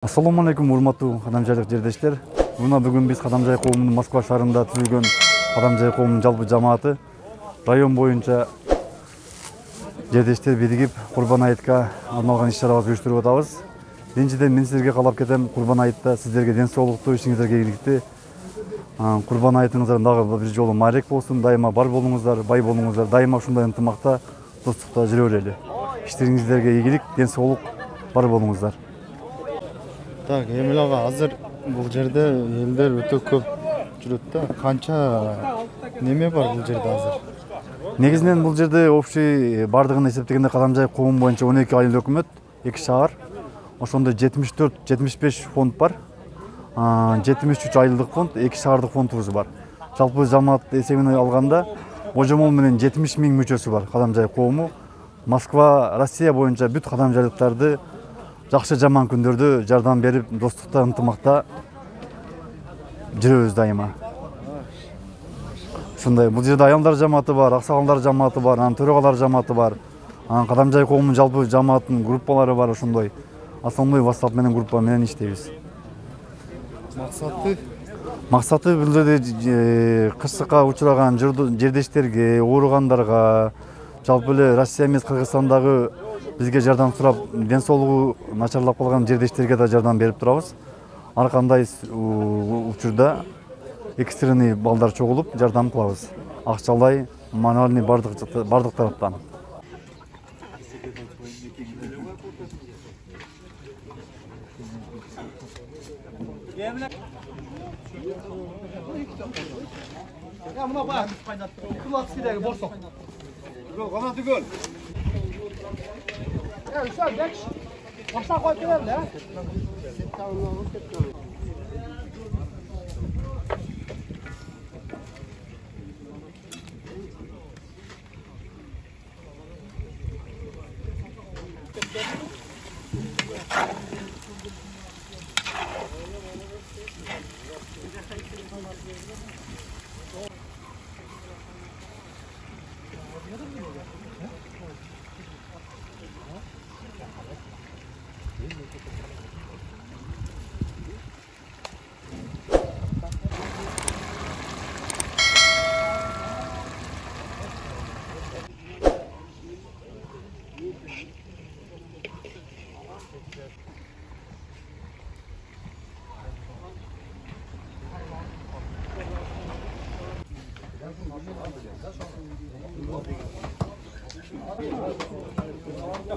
Assalamu алейкум, урматтуу кадамжайлык жердештер. Бүгүн биз Кадамжай коомунун Москва шаарында түзүлгөн Кадамжай коомунун жалпы жамааты район боюнча жердештер биригип Курбан айтка арналган иш-чарабызды уюштуруп атабыз. Биринчиден мен силерге каалап кетем, Курбан айтта сиздерге ден соолуктуу, ишиңиздерге ийгиликтүү. Курбан айтыңыздар дагы бир жолу маек болсун, дайыма бар болуңуздар, бай болуңуздар, дайыма ушундай ынтымакта, достукта жүрө берели. Иштериңиздерге ийгилик, ден соолук бар болуңуздар. Так, Эмил ага, азыр бул жерде элдер өтө көп жүрөт да. Канча неме бар бул жерде азыр? Негизинен бул жерде общий бардыгын эсептегенде Кадамжай коому боюнча 12 айыл өкмөт, 2 шаар, ошондо 74-75 фонд бар. 73 айылдык фонд, 2 шаардык фондубуз бар. Жалпы жамаат эсебин алганда ожомол менен 70 000 мүчөсү бар Кадамжай коому. Москва, Россия боюнча бүт кадамжайлыктарды жакшы жаман күндөрдө жардам берип, достукта, ынтымакта жүрөбүз дайыма. Ушундай, бул жерде аялдар жамааты бар, аксакалдар жамааты бар, төрагалар жамааты бар. Кадамжай коомунун жалпы жамааттын группалары бар, ошондой. Основной WhatsApp менен группа менен иштейбиз. Максаты бул жерде кырсыкка учураган жердештерге, ооругандарга, жалпы эле Россия эмес Кыргызстандагы бизге жардам сурап, ден соолугу начарлап калган жердештерге да жардам берип турабыз. Ар кандай учурда экстренный балдар чогулуп жардам кылабыз. Акчалай, маnualный бардык тараптан. Ya buna bak, kulak silahı borsa. Yok, ona tügül. Ya Hüsam, geç. Baştan koyup verelim de.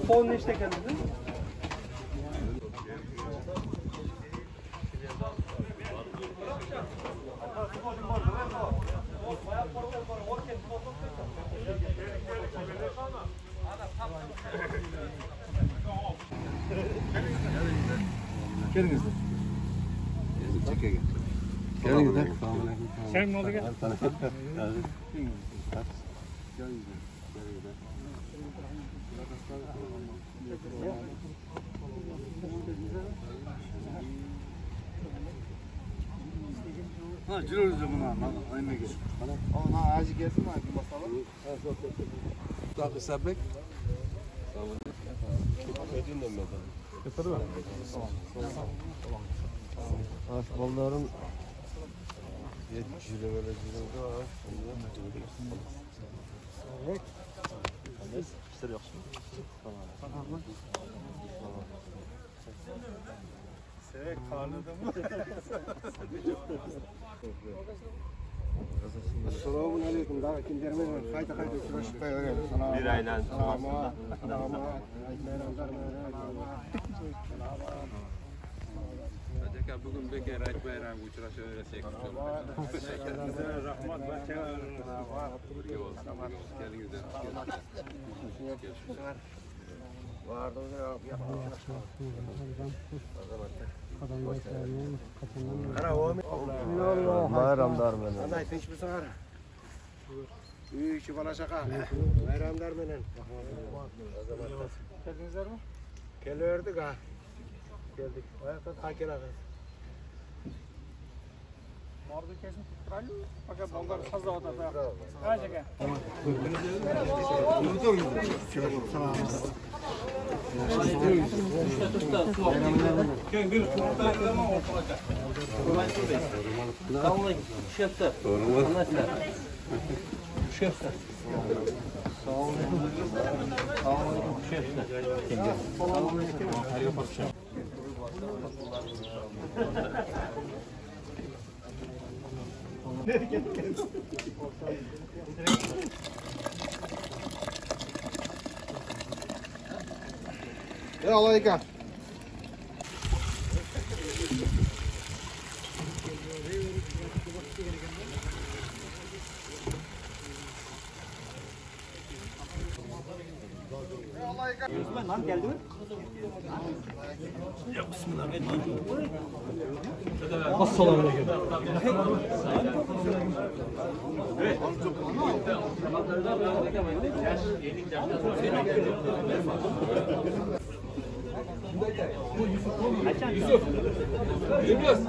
Fon ne işte geldi? Geliniz. Geliniz de. Sen mi oldu gel? Ha, жүрөбүз да мына аймеге. Ona acı gelsin mi? Masala. Dr. Sabek. Balların Sevek karnıda mı? Selamun aleyküm. Daha kimlerime kayda uğraşıp koyuyorum. Bir aynen. Bugün Bekir Ayt Bayram uçuraşı öğretsek. Rahmat Bakar. Bayramlar menen. Qanday tinchmisizlar? Uy içi bala şaka. Bayramlar menen. Geldinizler mi? Kelverdik ha. Geldik. Ayakta ta kelagız. Orada kesib turaylik. Fakat bolalar sazovda. Ha, aka. Alayka. Lan geldi mi? Ya bismillahirrahmanirrahim. Assalamu alaikum. Evet. Yusuf. Yunus.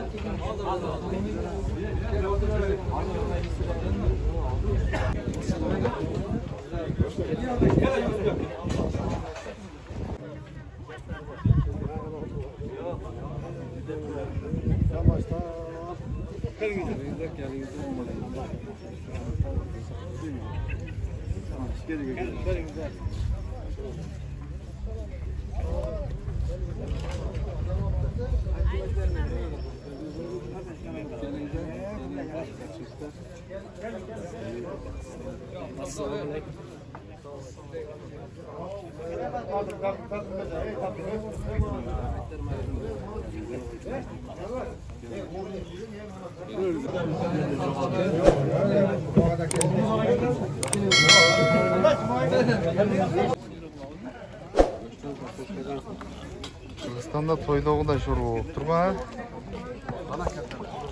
Kırgızstanda toydog'uday sho'rva bo'lib turgan.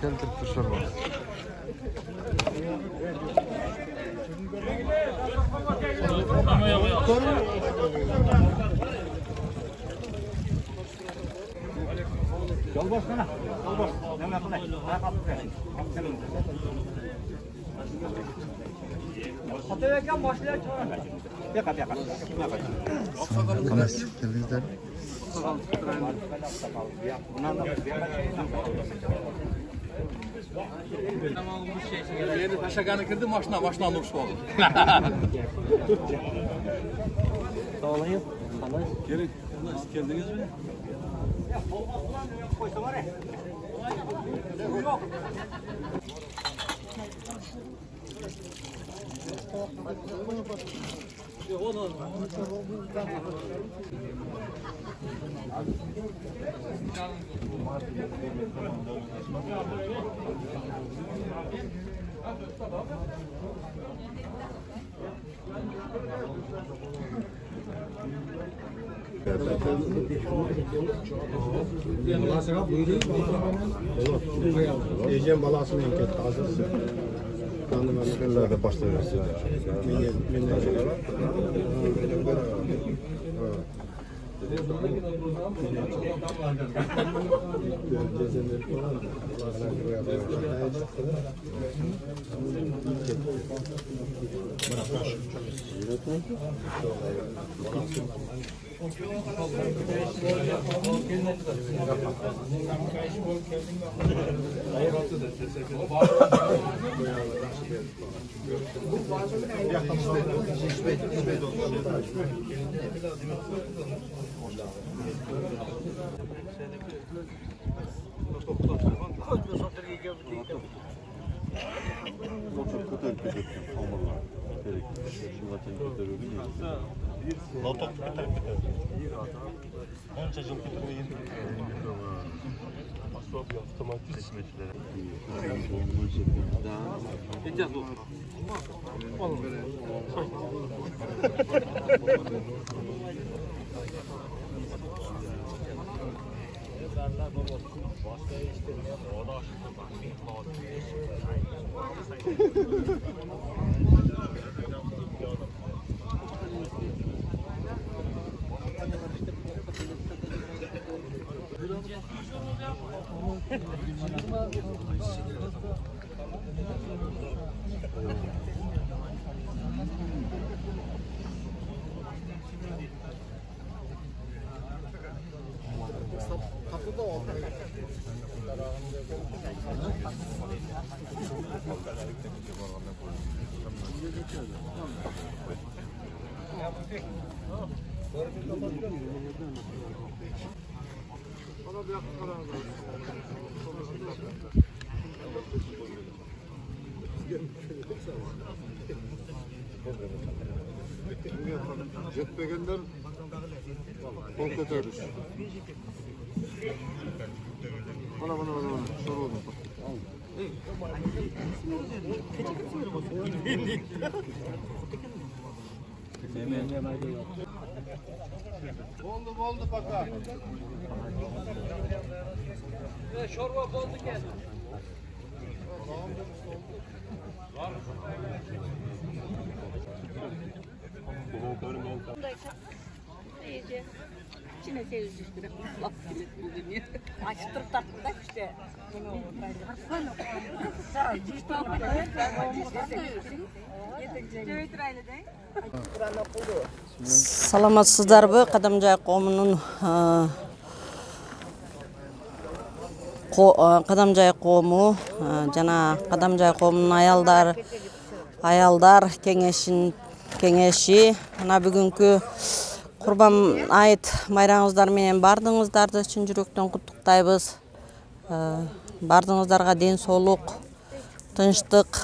Keltiribdi sho'rva. Yolboş mana. Yolboş. Nima qilay? Xotirayotgan boshlar chiqaradi. Yo'q, yo'q. Xolos, keldingizlar. Yeni taşakanı kırdı, maşına almış oldu. Sağ olayım. Gelin, geldiniz mi? Koysa var ya. Balasına buyurayım. Olur. Yiyeceğim balasını enket hazırsın. Kandım emirlerde başlıyoruz. Minnetçiler. Yetmegenler kol kotarız. Bana. Soru oldu. Oldu baka. Şorba boldu geldi. İyice. İçine sevizleştirip laf gibi bugün. Açtırıp tattı da işte. Саламатсыздарбы, Кадамжай коомунун Кадамжай коому жана Кадамжай коомунун аялдар кеңеши мына бүгүнкү Курбан айт майрамыңыздар менен бардыңыздарды чын жүрөктөн куттуктайбыз. Бардыңыздарга ден соолук, тынчтык,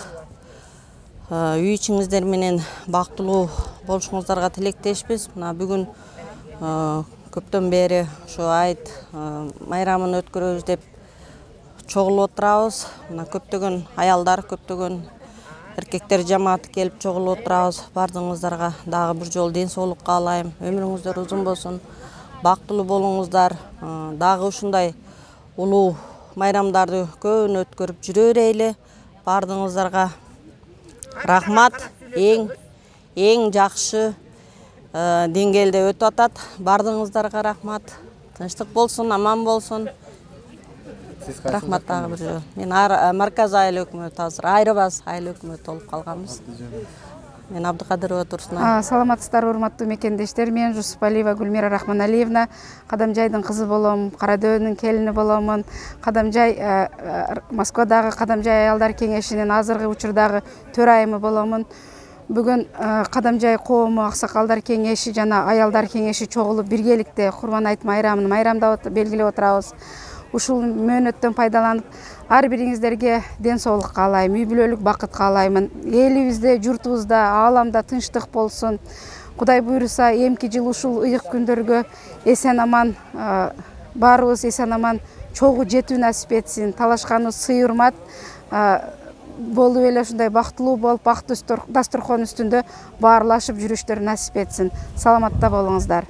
үй ичиңиздер менен бактылуу болушуңуздарга тилектешпиз. Мына бүгүн көптөн бери ушу айт майрамын өткөрөбүз деп чогулуп отурабыз. Мына көптөгөн аялдар, көптөгөн эркектер жамааты келип чогулуп отурабыз. Бардыңыздарга дагы бир жолу ден соолук каалайм. Өмүрүңүздөр узун болсун. Бактылуу болуңуздар. Дагы ушундай улуу майрамдарды көбүн өткөрүп жүрө берели. Бардыңыздарга рахмат. Эң жакшы деңгээлде өтүп атат. Бардыңыздарга рахмат. Тынчтык болсун, аман болсун. Рахмат дагы бир жолу. Мен Марказ айыл өкмөтү азыр айрыбас айыл өкмөтү болуп калганбыз. Мен Абдыкадырова Турсунай. Саламатсыздар, урматтуу мекендештер. Мен Жусупалиева Гүлмира Рахманалиевна, Кадамжайдын кызы болом, Карадөөнүн келини боломун. Кадамжай Москвадагы Кадамжай аялдар кеңешинин азыркы учурдагы төрайымы боломун. Бүгүн Кадамжай коому аксакалдар кеңеши жана аялдар кеңеши чогулуп биргеликте Курбан айт майрамын майрамдап белгилеп отурабыз. Ушул мөөнөттөн пайдаланып, ар бириңиздерге ден соолук каалайм, үй бүлөлүк бакыт каалаймын. Элибизде, журтубузда, ааламда тынчтык болсун. Кудай буйруса, эмки жыл ушул ыйык күндөргө эсен аман баарыбыз эсен аман чогуу жетүү насип этсин. Талашканыбыз сый урмат болуп эле ушундай бактылуу болуп, бактуу дасторкон үстүндө баарлашып жүрүштөр насип этсин. Саламатта болуңуздар.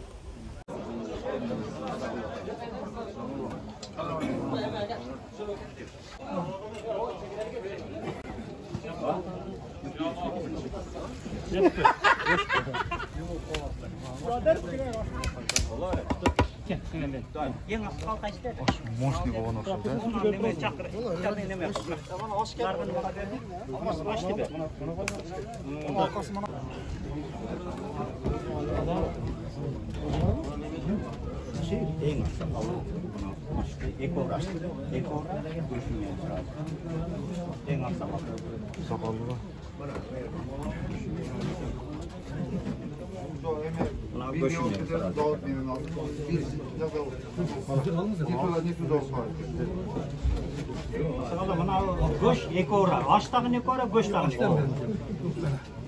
Мощный болгон окшойт. Goş ekora, açtağın ekora, goştağın ekora.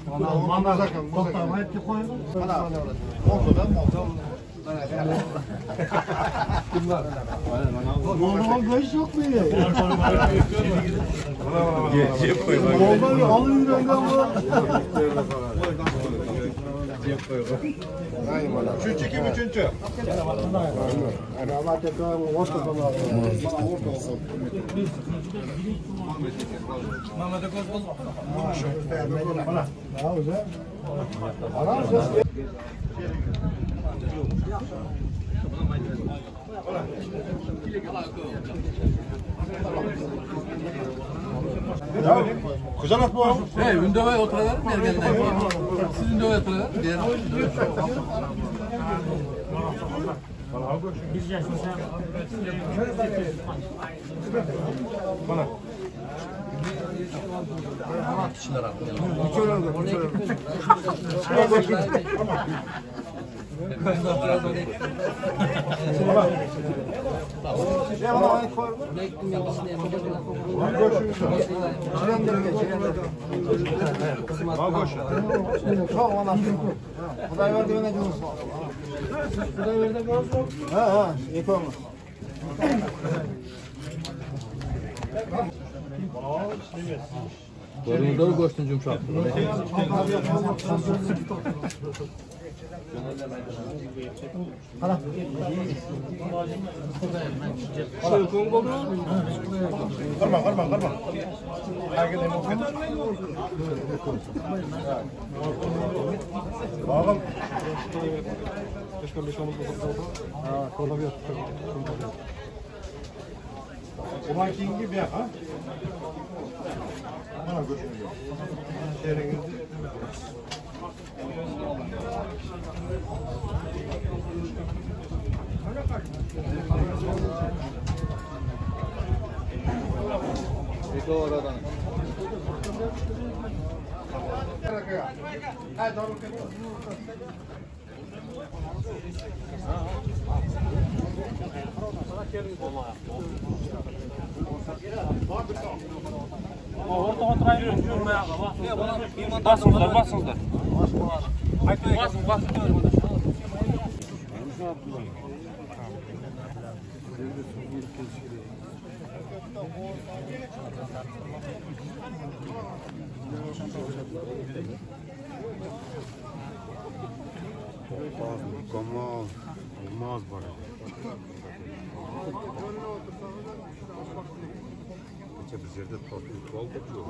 Mana koltuğa hep koyun. Mana montoda monto. Mana goş yok mu ya? Cep koy bak. Oldu alın Cep koy. Aynen mana. Üçüncü. Ama tekrar orta zaman. Orta olsun. Mehmet'e göz bozma. Bana. Ne güzel. Ara. Kızalat mı? Ündo'ya oturalım. Siz Ündo'ya oturalım. Kuday verdi bana diyorsun. Kuday verdi diyorsun. Ha, iyi olmuş. Doğru koştun yumuşak. Kırma. Bağım. Ulan kingi bir ha? Bana götürüyor. Orta oturayım. Basınızlar. Basın. Mükemmel. Olmaz bana. Geçe bir yerde tatlı bal kokuyor.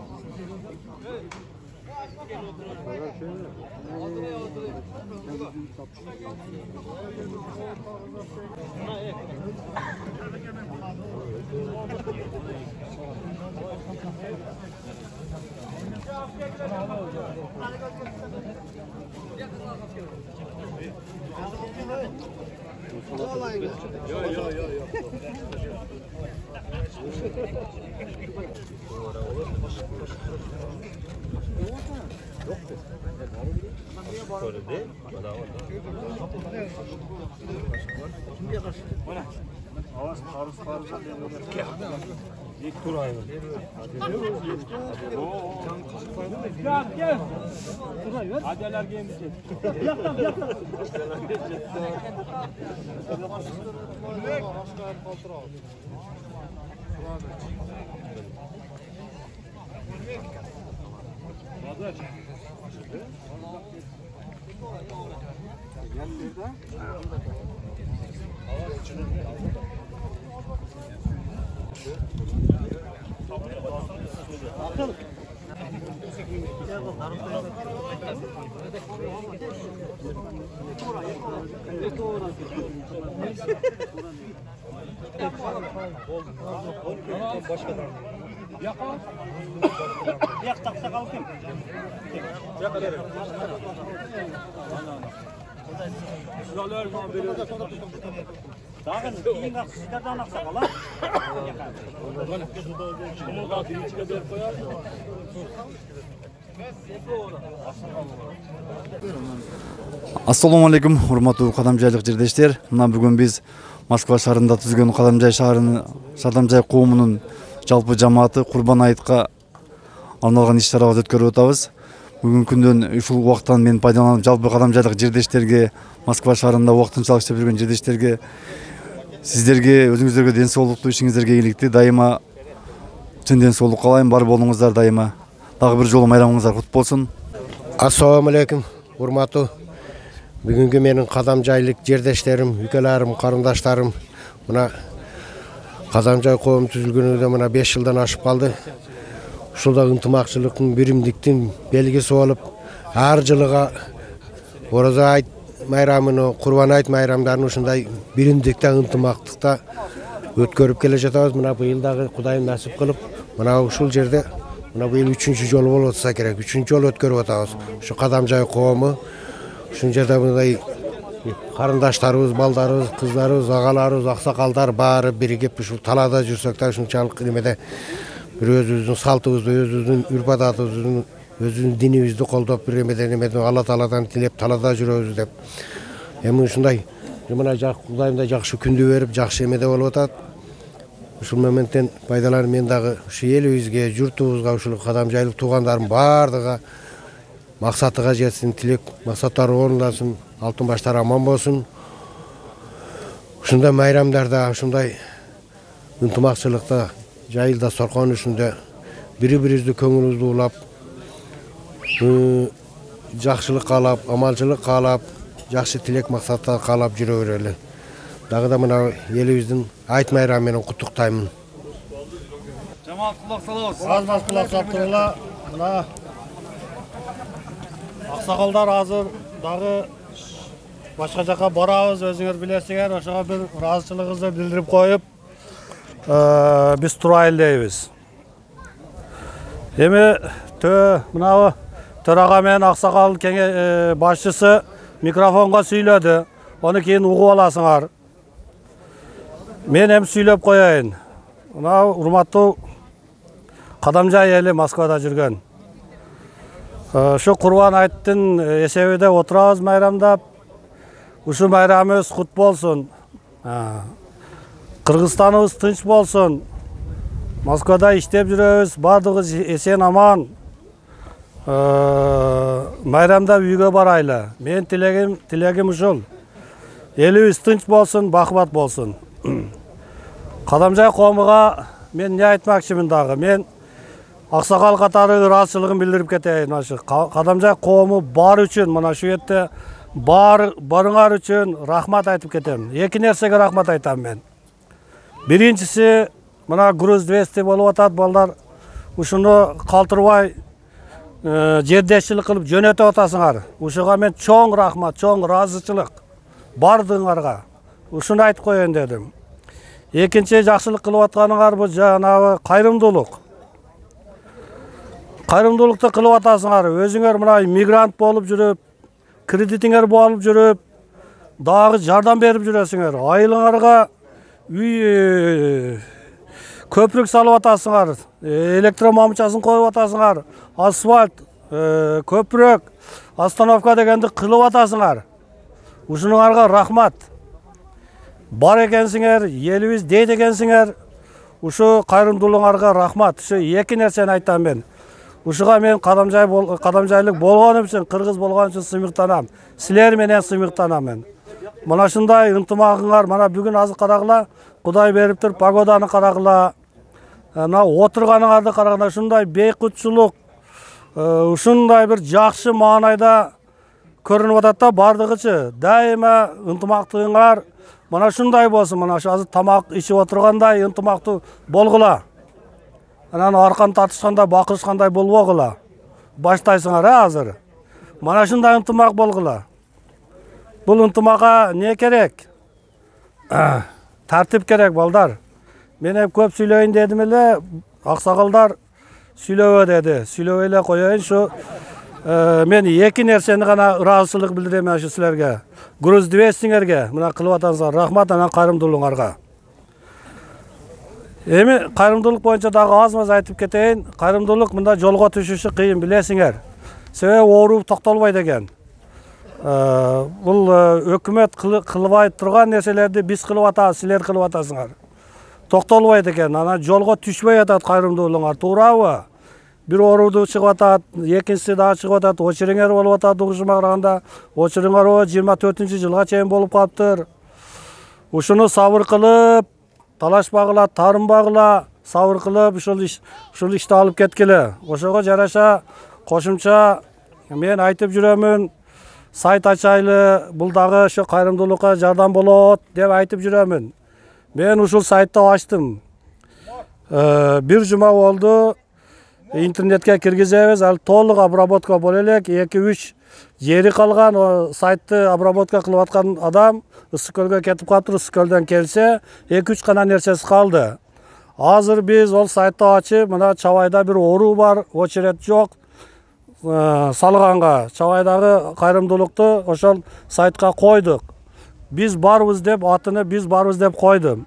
Gel. Hadi alergen diyecek. Yaktan. Assalamu алейкум, урматтуу кадамжайлык жердештер. Мына бүгүн биз Москва шаарында түзүлгөн Кадамжай коомунун жалпы жамааты Курбан айтка арналган иш-чарабызды өткөрүп атабыз. Бүгүнкү күндөн ушул убакыттан мен пайдаланып жалпы кадамжайлык жердештерге, Москва шаарында убактынчалык иштеп жүргөн жердештерге, сиздерге, өзүңүздөргө ден соолуктуу, ишиңиздерге ийгиликти, дайыма чын ден соолук каалайм, бар болуңуздар дайыма. Дагы бир жолу майрамыңыздар кут болсун. Ассаламу алейкум, урматтуу. Бүгүнкү менин кадамжайлык жердештерим, үкөлөрүм, карындаштарым, мына Кадамжай коом түзүлгөнүнө мына 5 жылдан ашып калды. Ушулда ынтымакчылыктын, биримдиктин белгиси болуп, ар жылыга Ораза айт майрамын, Курбан айт майрамдарын ушундай биримдикте, ынтымактыкта өткөрүп келе жатабыз. Мына быйыл дагы Кудайым насип кылып, мына ушул жерде мына быйыл 3-чү жолу болуп атса керек. 3-чү жолу өткөрүп атабыз. Ушу Кадамжай коому ушул жерде мындай карындаштарыбыз, балдарыбыз, кыздарыбыз, агаларыбыз, аксакалдар баары биригип ушул талаада жүрсөк да ушунчалык немеде бир өзүбүздүн салтыбызды, өзүбүздүн үрп адатыбызды, өзүбүздүн динибизди колдоп бир немеде Алла Тааладан тилеп талаада жүрөбүз деп. Эми ушундай мына Кудайымдай жакшы күндү берип, жакшы эмеде болуп атат. Ушул моменттен пайдаланып мен дагы ушу элибизге, журтубузга, ушул кадамжайлык туугандарым баардыгы максатыга жетсин, тилек максаттары орундасын, алтын баштар аман болсун. Ушундай майрамдарда, ушундай ынтымакчылыкта, жайылда, соркон үстүндө бири-бирибизди көңүлүбүздү улап, жакшылык каалап, аманчылык каалап, жакшы тилек максаттар каалап жүрө берели. Дагы да мына элибиздин айт майрамы менен куттуктаймын. Жамаат кулак салабыз. Аз кулак салып тургула. Мына аксакалдар азыр дагы башка жака барабыз, өзүңөр билесиңер, ошого бир ыраазычылыгыбызды билдирип коюп, биз турайлы дейбиз. Эми мынабы төрага менен аксакал башчысы микрофонго сүйлөдү. Оны кийин угуп аласыңар. Мен эми сүйлөп коеюн. Мына урматтуу Кадамжай эли Москвада жүргөн. Ушу Курбан айттын эсебиде отурабыз майрамдап. Ушу майрамыбыз кут болсун. Кыргызстаныбыз тынч болсун. Москвада иштеп жүрөбүз, баардыгыбыз эсен аман. Майрамдап үйгө барайлы. Мен тилегим ушул. Элибиз тынч болсун, бакыбат болсун. Кадамжай коомуга мен не айтмакчымын дагы? Мен аксакал катары ыраазычылыгын билдирип кетейин. Кадамжай коому бар үчүн, мына шу жерде барыңар үчүн рахмат айтып кетем. Эки нерсеге рахмат айтам мен. Биринчиси, мына груз 200 болуп атат, балдар ушуну калтырбай жердешчилик кылып жөнөтүп атасыңар. Ушуга мен чоң рахмат, чоң ыраазычылык бардыгыңарга. Ушуну айтып коеюн дедим. Экинчи жакшылык кылып атканыңар бул жанагы кайрымдуулук. Кайрымдуулукту кылып атасыңар. Өзүңөр мына мигрант болуп жүрүп, кредитиңер болуп жүрүп, дагы жардам берип жүрөсүңөр. Айылыңарга үй көпүрүк салып атасыңар, электромамчасын коюп атасыңар, асфальт, көпүрөк, остановка дегенди кылып атасыңар. Ушунуңарга рахмат. Бар экенсиңер, элибиз дейт экенсиңер. Ушу кайрымдуулуңарга рахмат. Ушу эки нерсени айтам мен. Ушуга мен кадамжайлык болгонум үчүн, кыргыз болгон үчүн сыймыктанам. Силер менен сыймыктанам мен. Мына ушундай ынтымагыңар, мына бүгүн азыр карагыла, Кудай бериптир, погоданы карагыла. Мына отурганыңарды карагыла, ушундай бейкутчулук, ушундай бир жакшы маанайда көрүнүп атат да, бардыгычы. Дайыма ынтымактыгыңар мына ушундай болсун, мына азыр тамак ичип отургандай ынтымактуу болгула. Анан аркан тартышкандай, бакырышкандай болбогула. Баштайсыңар азыр. Мана ушундай ынтымак болгула. Бул ынтымакка не керек? Тартип керек, балдар. Мен көп сүйлөйүн дедим эле, аксакалдар сүйлөбө деди. Сүйлөбөй эле коеюн. Шу мен эки нерсени гана ыраазычылык билдирем ашы силерге. Груз 200-сиңерге, мына кылып атасыңар, рахмат, анан кайрымдуулуңарга. Эми кайрымдуулук боюнча дагы аз-маз айтып кетейин. Кайрымдуулук мында жолго түшүшү кыйын, билесиңер. Себеби оору токтолбойт экен. Бул өкмөт кылбай турган нерселерди биз кылып атабыз, силер кылып атасыңар. Токтолбойт экен. Анан жолго түшпөй атат кайрымдуулуңар, туурабы? Бир орууду чыгып атат, экинчиси дагы чыгып атат, очериңер болуп атат, угушума караганда. Очериңер 24-жылга чейин болуп калыптыр. Ушуну сабыр кылып, талашпагыла, тарынбагыла, сабыр кылып, ушул ишти алып кеткиле. Ошого жараша кошумча мен айтып жүрөмүн, сайт ачайлы, бул дагы ошо кайрымдуулукка жардам болот деп айтып жүрөмүн. Мен ушул сайтты ачтым. Бир жума болду. Интернетке киргизебиз, ал толук обработка боло элек, 2-3 жери калган, сайтты обработка кылып аткан адам Ысык көлгө кетип калыптыр, Ысык көлдөн келсе, 2-3 гана нерсеси калды. Азыр биз ол сайтты ачып, мына Чабайда бир оруу бар, очерет жок. Салганга Чабайдагы кайрымдуулукту ошол сайтка койдук. Биз барбыз деп, атыны биз барбыз деп койдум.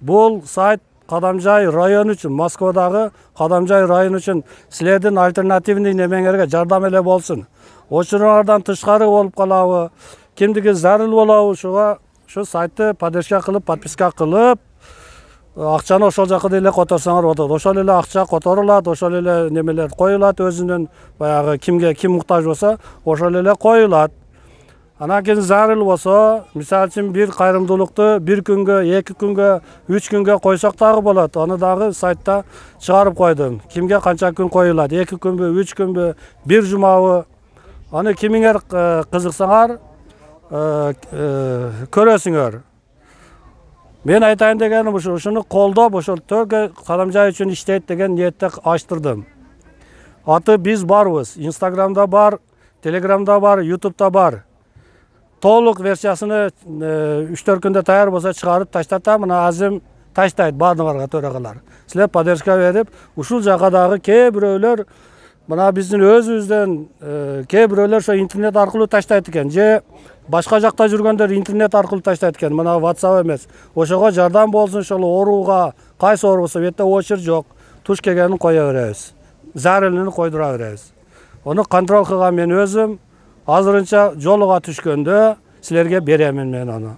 Бул сайт Кадамжай району үчүн, Москвадагы Кадамжай району үчүн силердин альтернативный немеңерге жардам эле болсун. Очуруңардан тышкары болуп калабы, кимдиги зарыл болобу, ушу сайтты поддержка кылып, подписка кылып, акчаны ошол жака деле которсоңор болот. Ошол эле акча которулат, ошол эле немелер коюлат, өзүнүн баягы ким муктаж болсо, ошол эле коюлат. Анан кийин зарыл болсо, мисалы үчүн бир кайрымдуулукту бир күнгө, 2 күнгө, 3 күнгө койсок дагы болот. Аны дагы сайтта чыгарып койдум. Кимге канча күн коюлат? 2 күнбү, 3 күнбү, 1 жумабы? Аны кимиңер кызыксаңар, көрөсүңөр. Мен айтайын дегеним ушуну колдоп, ошол Төркө Кадамжай үчүн иштейт деген ниетте ачтырдым. Аты биз барбыз. Инстаграмда бар, Телеграмда бар, Ютубта бар. Толук версиясыны 3-4 күндө таяр болсо чыгарып таштатам. Мына Азим таштайт баардыгыңарга төрагалар. Силер поддержка берип, ушул жака дагы кээ бирөөлөр мына биздин өзүбүздөн кээ бирөөлөр ошо интернет аркылуу таштайт экен. Же башка жакта жүргөндөр интернет аркылуу таштайт экен. Мына WhatsApp эмес. Ошого жардам болсун, ошол орууга, кайсы оорубузда бетте очер жок. Туш келгенин кое беребиз. Зарылын койдура беребиз. Onu kontrol kılgan men özüm. Azırınca joluga түшкөндө силерге беремин мен onu.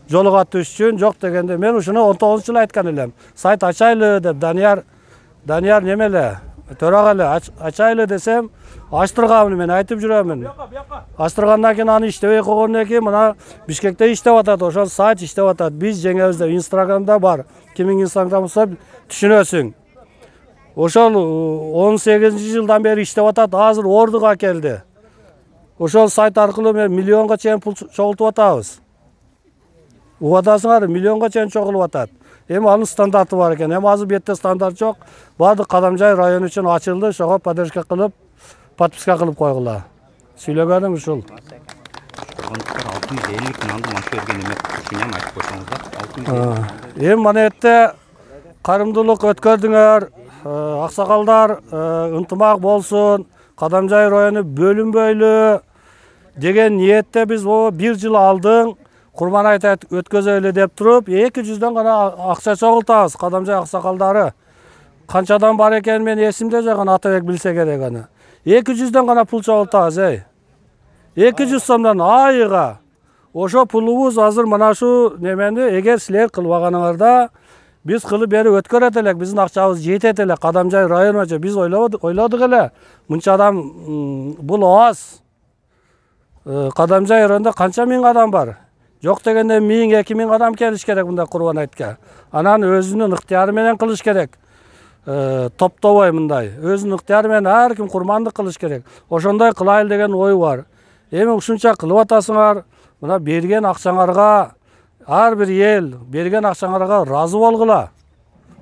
Joluga түшчүн жок дегенде мен ушуну 19-жылы айткан элем. Сайт ачайлы деп Данияр немеле? Төрага эле ачайлы десем, ачтырганмын мен айтып жүрөмүн. Ачтыргандан кийин аны иштебей койгондон кийин мына Бишкекте иштеп атат, ошол сайт иштеп атат. Биз жеңебиз деп Инстаграмда бар. Кимиң Инстаграмда болсо түшүнөсүң. Ошол 18-жылдан бери иштеп атат, азыр Ордуга келди. Ошол сайт аркылуу мен миллионго чейин пул чогултуп атабыз. Угадасыңар, миллионго чейин чогулуп атат. Эми анын стандарты бар экен. Эми азыр бетте стандарт жок. Баардык Кадамжай району үчүн ачылды, ошого поддержка кылып, подписка кылып койгула. Сүйлөгөнүм ушул. 650 нанды машы берген эме үчүн айтып койсоңуздар. Эми мына этте карымдуулук өткөрдүңөр, аксакалдар ынтымак болсун, Кадамжай району бөлүнбөйлү деген ниетте биз 1 жыл алдың Курман айта өткөзөлү деп туруп, 200дөн гана акча чогултабыз. Кадамжай аксакалдары канчадан бар экен мен эсимде жок, Атабек билсе керек аны. 200дөн гана пул чогултабыз, 200 сомдон айыга. Ошо пулубуз азыр мына шу немени эгер силер кылбаганыңарда биз кылып берип өткөрөт элек, биздин акчабыз жетет эле. Кадамжай районунча биз ойлодук эле. Мынча адам бул аз. Кадамжай районунда канча миң адам бар? Жок дегенде 1000-2000 адам келиш керек мында Курбан айтка. Анан өзүнүн ыктыяры менен кылыш керек. Топтобой мындай. Өзүнүн ыктыяры менен ар ким курмандык кылыш керек. Ошондой кылайлы деген ой бар. Эми ушунча кылып атасыңар, мына берген акчаңарга ар бир эл берген акчаңарга ыраазы болгула.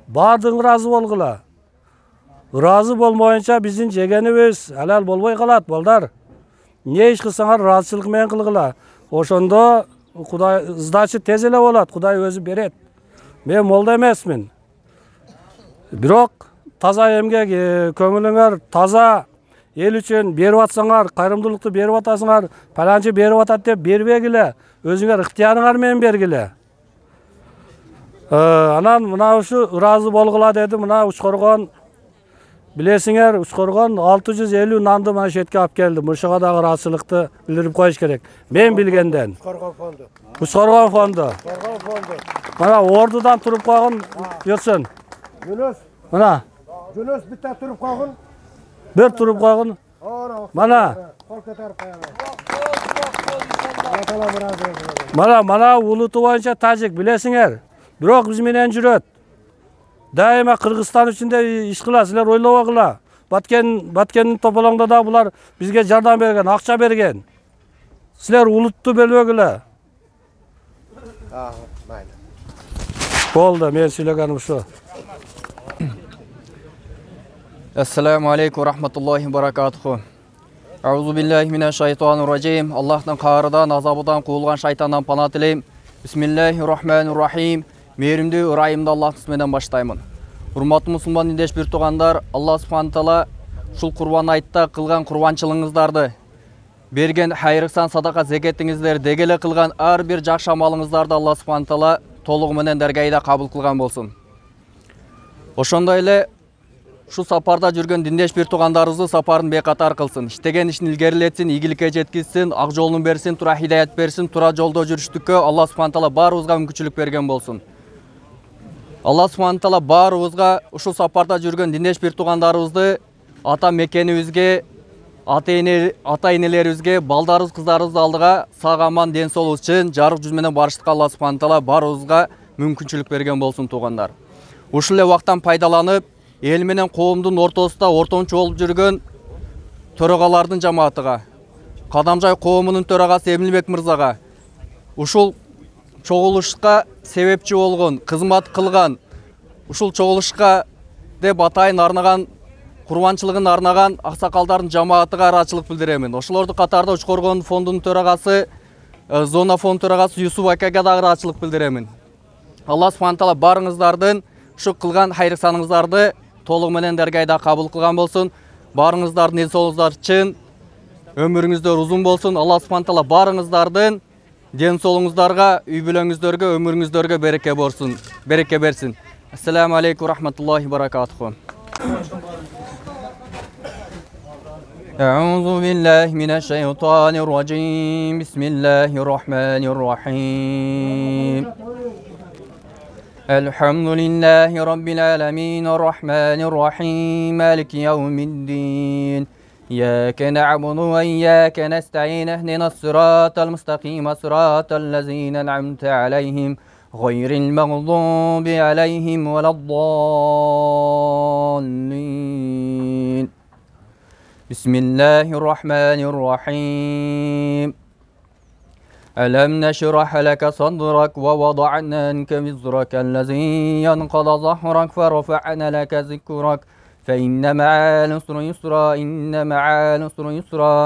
Баардыгы ыраазы болгула. Ыраазы болмоюнча биздин жегенибиз алал болбой калат, балдар. Не иш кылсаңар ыраазычылык менен кылгыла. Ошондо Кудай сдача тез эле болот, Кудай өзү берет. Мен молда эмесмин. Бирок таза эмгек, көңүлүңөр таза эл үчүн берип атсаңар, кайрымдуулукту берип атасыңар, паланчы берип атат деп бербегиле. Өзүңөр ыктыярыңар менен бергиле. Анан мына ушу ыраазы болгула деди. Мына Учкоргон билесиңер, Учкоргон 650 нанды мына шетке алып келди. Мушуга дагы ыраазычылыкты билдирип коюш керек. Мен билгенден. Учкоргон фонду. Мына Ордудан туруп койгон Йотсон. Жүнөс. Мына. Жүнөс битте туруп койгон. Бир туруп койгон. Мана. Мана улуту боюнча тажик билесиңер. Бирок биз менен жүрөт. Дайыма Кыргызстан үчүн да иш кылат, силер ойлобогула. Баткендин тополоңдо да булар бизге жардам берген, акча берген. Силер улутту бөлбөгүлө. Майли. Болду, мен сүйлөгөнүм ушу. Ассаламу алейкум рахматуллахи баракатуху. Аузу биллахи минашшайтанир раджим. Аллахтын каарыдан, азабыдан куулган шайтандан пана тилейм. Бисмиллахир рахманир рахим. Мээримдүү ырайымды Аллахтын исминен баштаймын. Урматтуу мусулман диндеш бир туугандар, Алла субхана таала ушул Курбан айтта кылган курбанчылыгыңыздарды, берген хайрыксан садака зекетиңиздер, дегеле кылган ар бир жакшы амалыңыздарды Алла субхана таала толугу менен даргайда кабыл кылган болсун. Ошондой эле ушул сапарда жүргөн диндеш бир туугандарыбызды сапарын бекатар кылсын, иштеген ишин илгерилетсин, ийгиликке жеткизсин, ак жолун берсин, туура хидаят берсин, туура жолдо жүрүштүккө Алла субхана таала баарыбызга мүмкүнчүлүк берген болсун. Алла субхана таала баарыбызга ушул сапарда жүргөн диндеш бир туугандарыбызды ата мекенибизге, ата энелерибизге, балдарыбыз, кыздарыбыз алдыга сак аман ден соолук үчүн жарык жүз менен барыштыкка Алла субхана таала баарыбызга мүмкүнчүлүк берген болсун туугандар. Ушул эле убактан пайдаланып, эл менен коомдун ортосунда ортомчу болуп жүргөн төрагалардын жамаатыга, Кадамжай коомунун төрагасы Эмилбек мырзага, ушул чогулушка себепчи болгон, кызмат кылган, ушул чогулушка деп атайын арнаган, курбанчылыгын арнаган аксакалдардын жамаатыга ыраачылык билдиремин. Ошолордун катарында Учкоргон фондунун төрагасы, зона фонд төрагасы Юсуп акага да ыраачылык билдиремин. Алла субхана таала баарыңыздардын ушу кылган хайрыксаныңыздарды толугу менен даргайда кабыл кылган болсун. Баарыңыздардын ден соолугуңуздар чын, өмүрүңүздөр узун болсун. Алла субхана таала баарыңыздардын ден соолугуңуздарга, үй бүлөңүздөргө, өмүрүңүздөргө береке берсин. Ассаламу алейкум рахматуллахи баракатуху. أعوذ بالله من الشيطان الرجيم بسم الله الرحمن الرحيم الحمد لله رب العالمين الرحمن الرحيم مالك يوم الدين إياك نعبد وإياك نستعين اهدنا الصراط المستقيم صراط الذين أنعمت عليهم غير المغضوب عليهم ولا الضالين بسم الله الرحمن الرحيم ألم نشرح لك صدرك ووضعنا عنك وزرك الذي ينقض ظهرك فرفعنا لك ذكرك فإن مع العسر يسرا إن مع العسر يسرا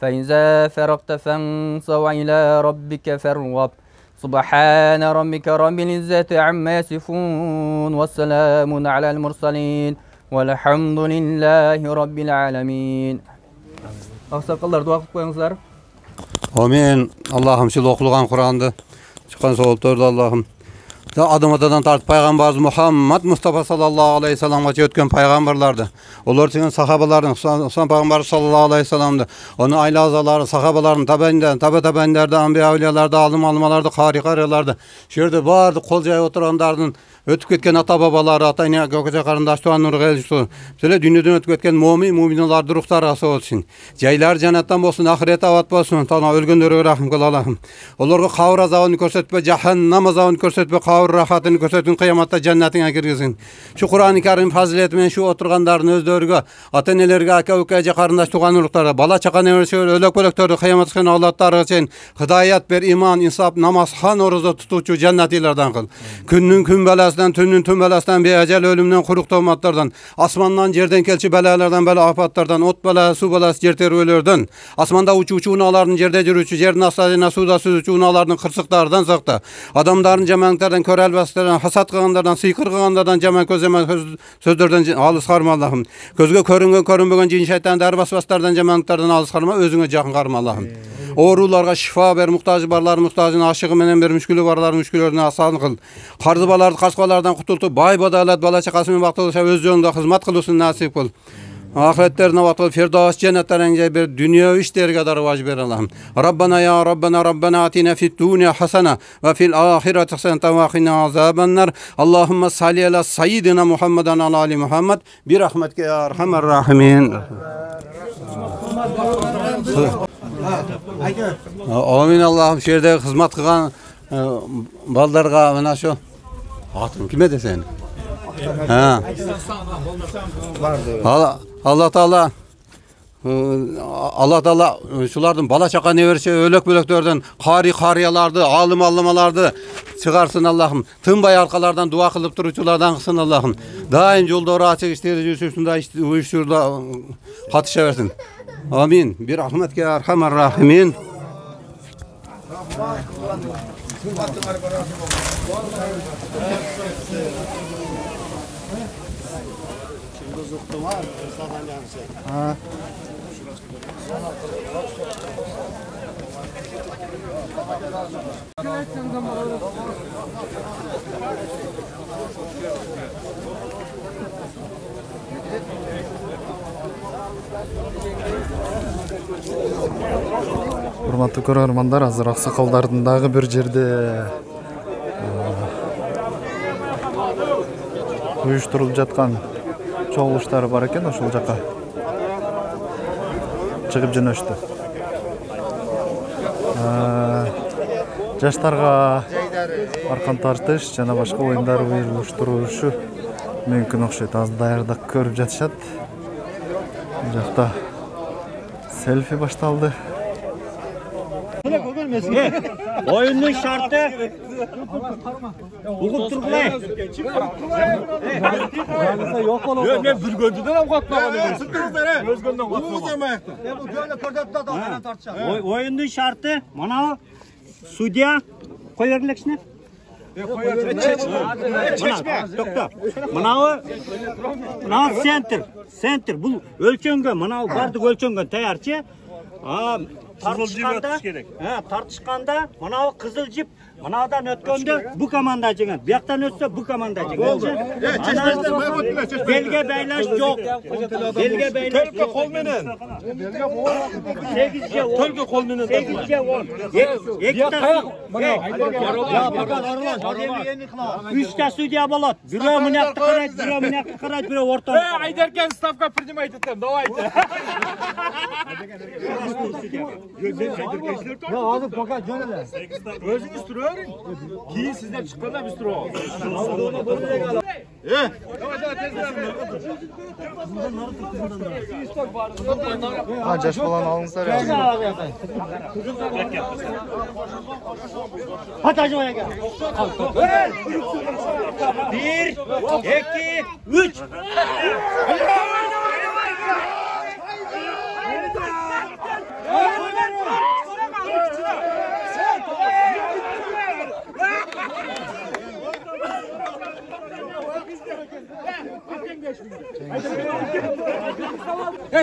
فإذا فرغت فانصب وإلى ربك فارغب سبحان ربك رب العزة عما يصفون والسلام على المرسلين والحمد لله رب العالمين. Аксакалдар дуа кылып коюңуздар. Amin. Allah'ım şil okulan Kur'an'da çıkan soğukturdu Allah'ım. Adım atadan tartıp Peygamberimiz Muhammed Mustafa sallallahu aleyhi ve sellem'e ötken peygamberlerdi. Onlar için sahabaların, son Peygamber sallallahu aleyhi ve sellem'di. Onun aile azaları, sahabaların tabi-tabi'inlerde, anbiya avliyalarda, alım-almalarda, kari-kariyalarda. Şurada vardı, kol jaya oturanlardan ötüp ketken ata babaları, ata ine gökçe karındaş tuğan nuru gelişti. Şöyle dünyadan ötüp ketken mu'minler ruhları ası olsun. Jaylar cennetten bolsun, ahirete avat bolsun. Tana ölgünlere rahim kıl Allah'ım. Onlara kavur azabını körsetme, cehennem azabını körsetme, kavur rahatını körsetme, kıyamatta cennetine girgizin. Şu Kur'an-ı Kerim faziletmen şu oturganların özdörüge, ata nelerge, aka karındaş tuğan nuruklara, bala çakan everse ölök bölöktörü kıyamatken Allah'tarı için hidayet ber, iman, insaf, namaz, han oruzda tutucu cennetilerden kıl. Künnün kün belasından, tünnün tüm belasından, bir ecel ölümden, kuruk tohmatlardan, asmandan, yerden kelçi belalardan, bela afatlardan, ot belası, su belası, yer terörlerden, asmanda uçu unalardan, yerde yürüçü, yerin asladığına, suda süzüçü unalardan, kırsıklardan sakta. Adamların cemaatlerden, körel baslardan, hasat kıganlardan, sıykır kıganlardan, cemaat közlemen sözlerden alız karma Allah'ım. Gözge körünbegen cin şeytan darbasbaslardan, cemaatlerden alız karma, özüne jakın karma Allah'ım. Oğrularga şifa ber, muhtajı barlar, muhtajını aşığı menen ber, müşkülü barlar, müşküllerine asan kıl. Karzı balardı, kaçkalardan kutultu, bay badalat, bala çakasымен baktılışa öz yolunda hizmet kılısın nasip kıl. Ahiretlerine vatıl, Firdavs cennetlerine bir dünya işleri kadar vacib ber Allah'ım. Rabbana ya Rabbana, Rabbana atina fid dunya hasana ve fil ahireti haseneten ve qina azabannar. Allahümme salli ala sayyidina Muhammeden ala ali Muhammed bi rahmetke ya erhamer rahimin. Amin Allah'ım. Şerde hizmet kılgan baldarga mana şu atın kime desen? Ha. Allah Teala şulardan bala çaka ne verse ölök bölöktörden kariyalardı, alım-almalardı çıkarsın Allah'ım. Tınbay arkalardan dua kılıp duruculardan kılsın Allah'ım. Daim yolda açık işleri yüzüstünde uyuşturda katışa versin. Amin. Bir rahmetke ya erhamer rahimin. Урматтуу көрөрмандар, азыр аксакалдардын дагы бир жерде уюштурулуп жаткан чогулуштары бар экен, ошол жака чыгып жөнөштү. Жаштарга аркан тартыш жана башка оюндар уюштурулушу мүмкүн окшойт. Азыр даярдык көрүп жатышат. Бул жакта селфи башталды. Oyunun şartı Uğur Turgulay. Yok olur. Ben bir göndüden hem katmadım. Sıktınızlar he. Özgönden katmadım. Bu böyle kördetler de tartışalım. Oyunun şartı mana sudya koy verilekşine. Mana center. Bu ölçöngö, mana bardık ölçöngö tayarçı. Tartışkanda mana kızıl jip manadan ötkönde bu komanda jеңет. Buyaktan ötse bu komanda jеңет. Belge beylaş yok. Belge beylaş yok. Kol menen. 8'e 10. Tölge kol menen. 8'e 10. Üçte судья болот. Бирөө мынакты карайт, бирөө мынакты карайт, бирөө ортого. Айдаркен ставка принимает этем. Давайте. Ya hadi fakat gönüle. Özünüz duruyorun. Ki sizden çıkmadan biz duruyoruz. Жаш баланы алыңыздар. Hadi acaba gel. 1, 2, 3.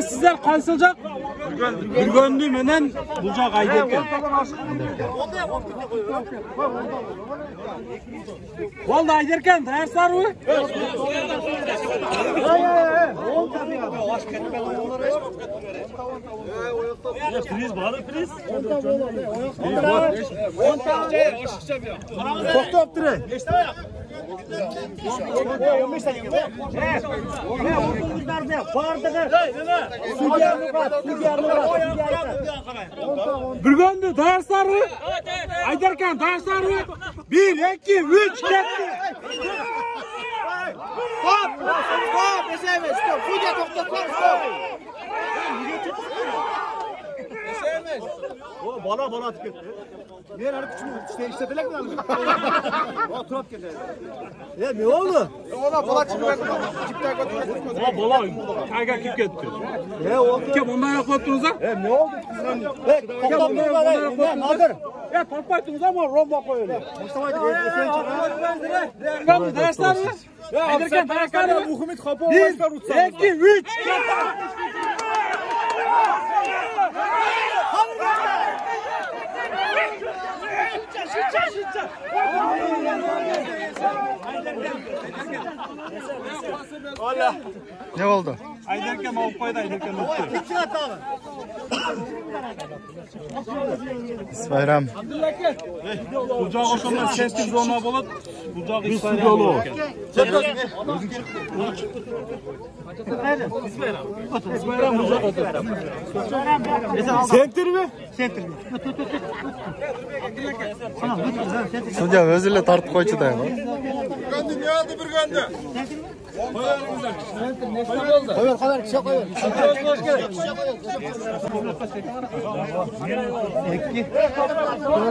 Sizler kaysılacak? Burgöndü menen bulacak Ayderken. Vallahi Ayderken ders var mı? Priz var, priz. Çok top dire. Burgöndü ders var mı? Ayderken ders var mı? 1, 2, 3 gitti. Stop. Stop. Esemes. Stop. Судья to'xtatlar. Stop. Esemes. O bola ketdi. Men hali kuchni ishlatilakmi? O turib ketadi. Ne oldu? Ona bola chiqib ketdi. O bola qayga kelib ketdi. Kim bundan yo'qotdingiz a? Ne oldu? Nadir. Topaytdingiz ama romba qo'yildi. Mustafa Dersler mi? Ayderken dersler mi? Muhammed Xapov başlar utsa. 2, 3. Ne oldu? Ayderken alıp koydu, Ayderken öptü. Bayram. Bucağı koşanlar sesli zona bulup, bucağı İsmail yolu. İsmail bucağı. Sentir mi? Судья өзү тартып койчу да. Burgöndü ne oldu Burgöndü? Koyver kişi koyver.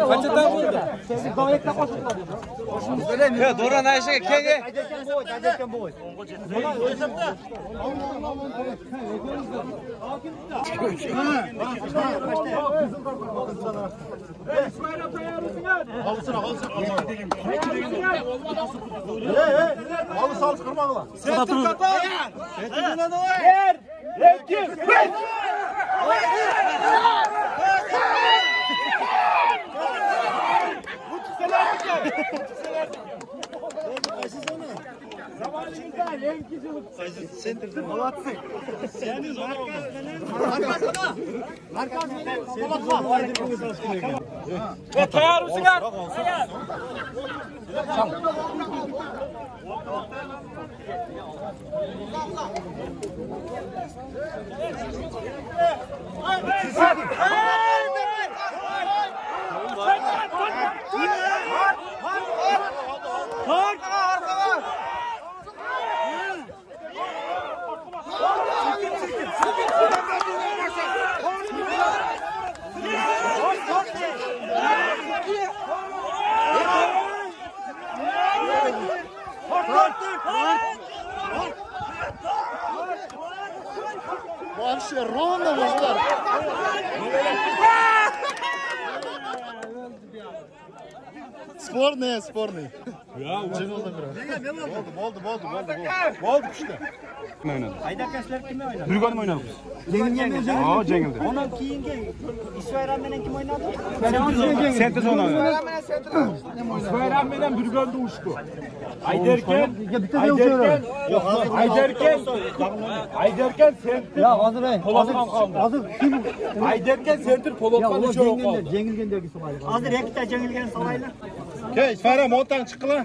Kaçta daha buldu? Ya Doran Ayşe kenge. Halı sağlık kırmadılar. Вообще ровно мужлар. Спорный, спорный. Oldu işte. Aydarkashlar kim o'ynadi? Burgon o'ynadi. Jengilgan. Ha, jengildi. Ondan keyingi Isfayran bilan kim o'ynadi? Senter o'ynadi. Isfayran bilan Burgonda ushku. Ayderken senter. Ya hozir Hozir kim? Ayderken senter polotgan uch yo'q qoldi. Jengilgandagi so'maydi. Hozir ikkita jengilgan solaylar. Ke, Isfayran o'tdan chiqqila.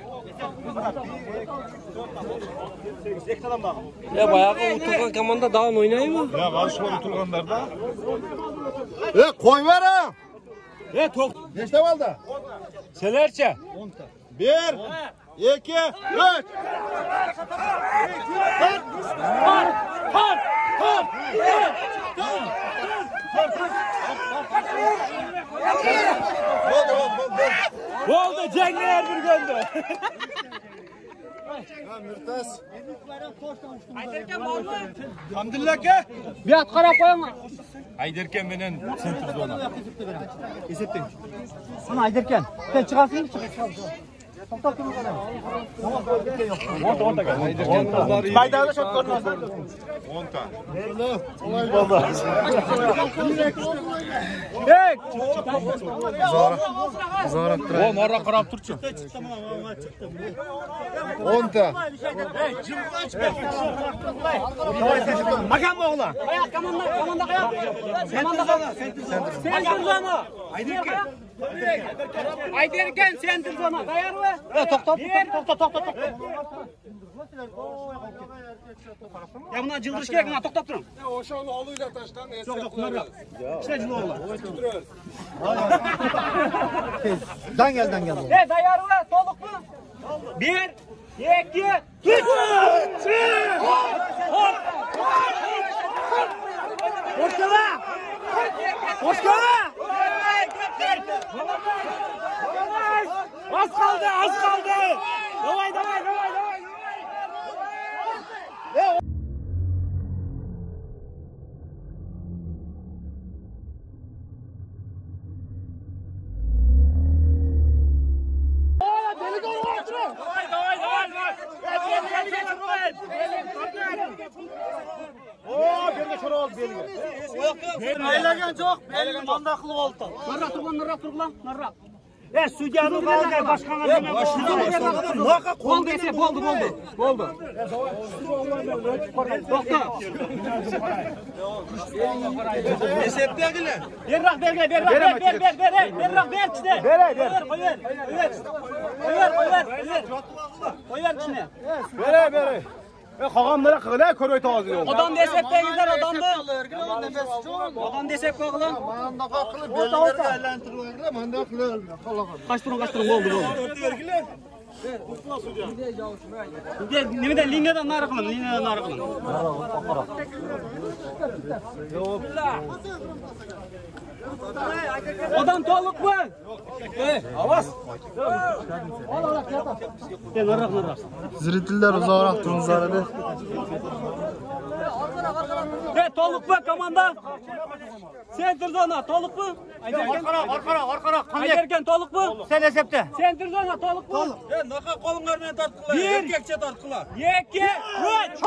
Ya bayağı oturgan komanda daha oynayayım mı? Ya qarshi o'tirganlarda. Qo'y bering. To'q. Nechta bo'ldi? Sizlarcha? 10 ta. 1 2 3 Bo'ldi, janglar Burgonda. Ha, Murtaz. Ayderken bormi? Alhamdulillah aka. Bir at qarab qo'ying. Ayderken bilan senter zona. Esepting. Mana Aydarkan, sen chiqasizmi? To'xtab turib qara. Maydonda shot ko'rmasin. 10 ta. Hey! Zarab turadi. O, nora qarab turchi. 10 ta. Makam o'g'li. Qayoq komanda qayoq? Komanda senter zona. Ayderkan senter zona. Tayyormi? To'xtab. Ya bundan cıldırış gerek, bundan toktap durun. Ya oşağını alıyla taştan esir. Yok, bunlar yok. İşte cılı oğlan. Dan gel. Dayar ulan, soluk mu? 1, 2, 3. Hoş geldin. Az kaldı. Davay. Aylagan çok. Manda qilib oldi. Narroq turg'lan. Sudiyani qolgan boshqani nima bo'ldi? Bunaqa qo'l desa bo'ldi. To'xta. Esepdagilar. Berroq ber. Berroq ber kishni. Qo'yar kishni. Ber. Qolganlar qilay ko'rib o'tamiz. Odam desep begizlar odamni. Odam desep qo'g'lan. Manda qilib bellarga aylantirib, manda qilib. Qashtirun bo'ldi. Nimadan liniyadan nari qilin. Odam to'liqmi? Avaz. Narroq. Zritillar uzoqroq turingizlar edi. Толық mu команда? Center zona толық mu? Arkara. Ayderken толық mu? Sen esepte. Center zona толық mu? Naqa qo'linglarni tortqilar. Erkakcha tortqilar. 2 3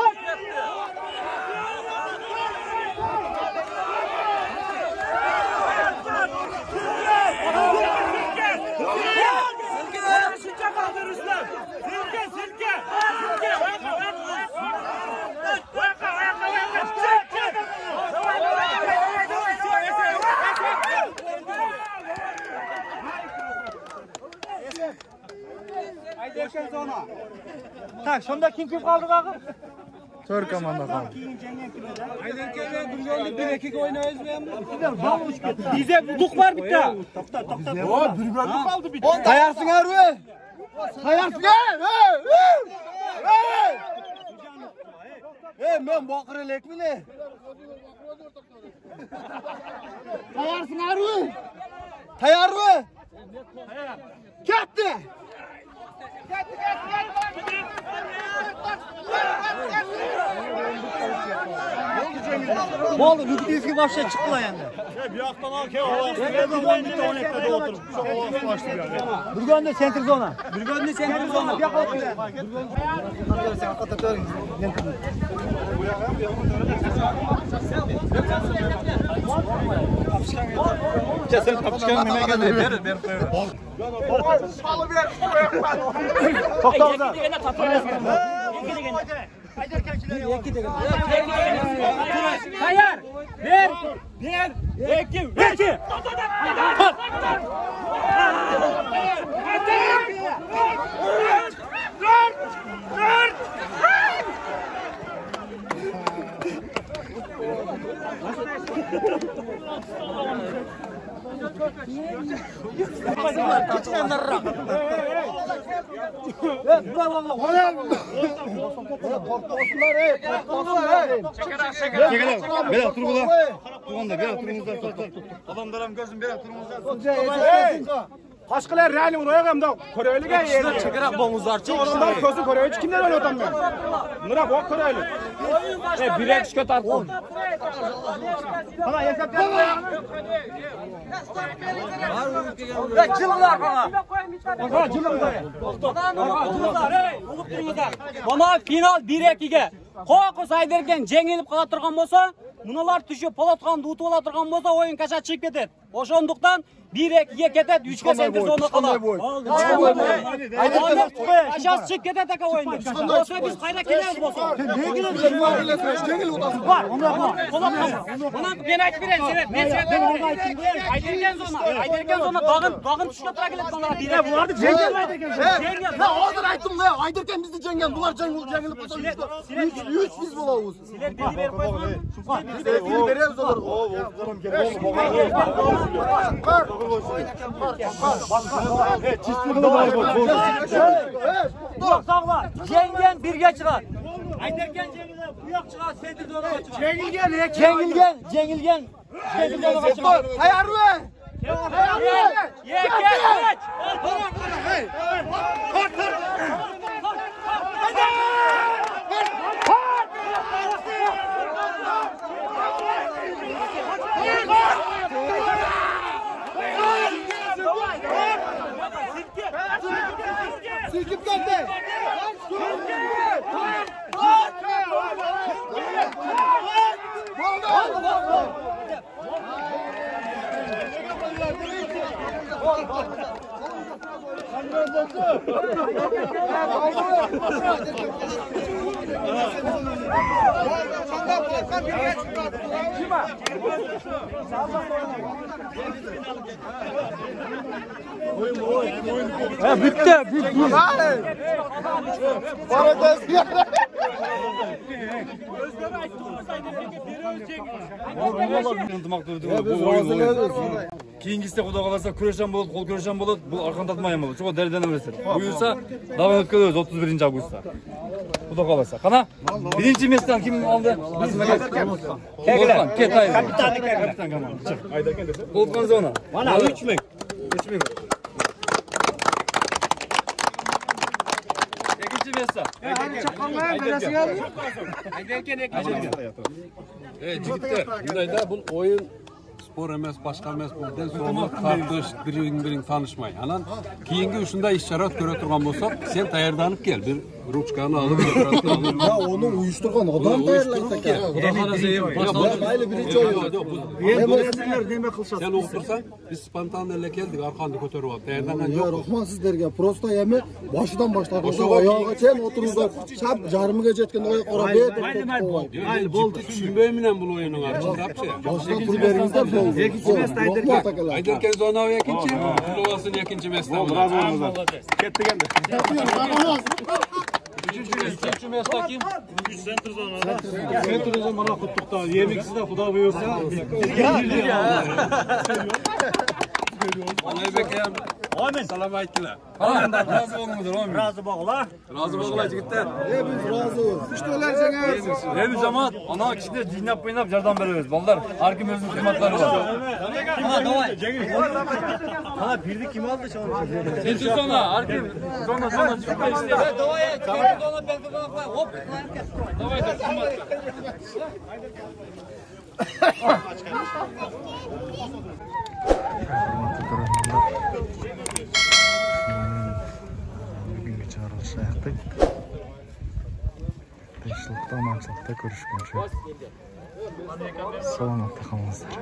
Ayderken zona. Tak, şunda kim kaldı bakın? 4 komanda kaldı. Ayderkenlar bir yo'lda 1-2 ga o'ynayapsizmi? Bize bulduk var bir daha. O bir kaldı bir. Tayarsın Erve. Tayarsın men bakır elek mi ne? Tayarsın Erve. Tayar mı? Gitti. Oldu, Lütfi'yi başa çıktılar yani. Bir haftadan al o bitti 17'de oturup. Çok olası başladı yani. Bir gönde center zona. Bir gönde center zona. Sen kapışkan nime geldi? Ver. Tayar. 1 2 3 Bela turgula. Turganda bela turgumuzda. Adamlar ham gözüm bela turgumuzda. Başkalar reali oraya geldi. Koreli'ye yerine. Çekerek bomuzlarçı. Oradan közü Kore'ye kimler öyle otan ben? Nura bu Koreli. Birek şüket tartın. Bana hesap yapma. Cıllar bana. Bana final 1-2'ge. Qo'qos Ayderken jengilib qala turgan bo'lsa, bunalar tushib Polatxonni utib ola turgan bo'lsa, o'yin qasha chiqib ketadi. O'shandaqdan 1-2'ga ketadi, 3ga center zona qoladi. Qashas chiqib ketadi aka o'yinda. Bo'lsa biz qayda kelamiz bo'lsa. Jengil o'tasi. Bor, buni men aytib beraman. Ayderken zona dag'in tushga tura keladi bular. Bularni jengil Ayderken. Ne hozir aytdim da Ayderken bizni jengil, bular jengil bo'lsa 3 biz bo'lamiz. Sizlar belgi berib qo'yasizmi? Biz beramiz ular. Sağlar. Yengen birge çıkar. Ayderken jengilden bu yoq çıkar, center zonaga çıkar. Jengilgen. Center zonaga çıkar. Tayar mı? Silkip geldi. Bitti. Keyingisi Xudo qalasa kurasham bo'ladi, qo'l kurasham bo'ladi. Bu arqon tatmagan bo'ladi. Cho'q daridan o'rasadi. Buyursa, davom o'tkazamiz 31-avgustda. Xudo qalasa. Qana? Birinchi mesdan kim oldi? Keglar. Kapitan komanda. Chiq. Ayderken desa. Qo'lqon zona. Mana 3000. 3000. Ikkinchi Buyrsa. Жігіттер, мұндайда бұл ойын спор емес, башқа емес, бұл ден соңы тартыш, бірін танышмай. Анан кейінгі үшінде іс-шара көре тұрған болсақ, сен таярданып кел, бір ручканы алып, Оның ұйыштырған одан таярлайды екен. Сен оқытырсаң, біз спонтанно эле келдік, арқанды көтеріп алып, таярданған жоқ. Рахман сіздерге, просто эми башыдан баштадыңыз, аяға чейин отурууга шап жарымыга жеткен ой кора бет. Түсінбей менен бұл ойының арчындапчы. Башыдан туруп бериңиздер. Екінші месті Айдеркен Зонау екінші, Құловасын екінші месті. Разы болыңыздар. Кеттік енді. Üçüncü mesle kim? Сентр зона мына құттықта, емексіз де Құда бұйырса. Алайбекем. Amin. Salam ayttılar. Razı olunuzdur, amin. Razı bağla. Razı bağla jigitler. Biz razıyız. İştelerseňiz. Evi zaman ana kişide dinlep oynap yardım veriyoruz. Ballar her kim özünün kıymetleri var. Ha davay. Ha birdi kim aldı şu an? Sen sonra her kim sonra çıkma işte. Davay. Kim ona ben de hop. Davay da kıymet. Бүгінгі чыгарылыш аяқтайық. Тынчылықта, аманшылықта көрішкенше. Саламатта қалыңыздар.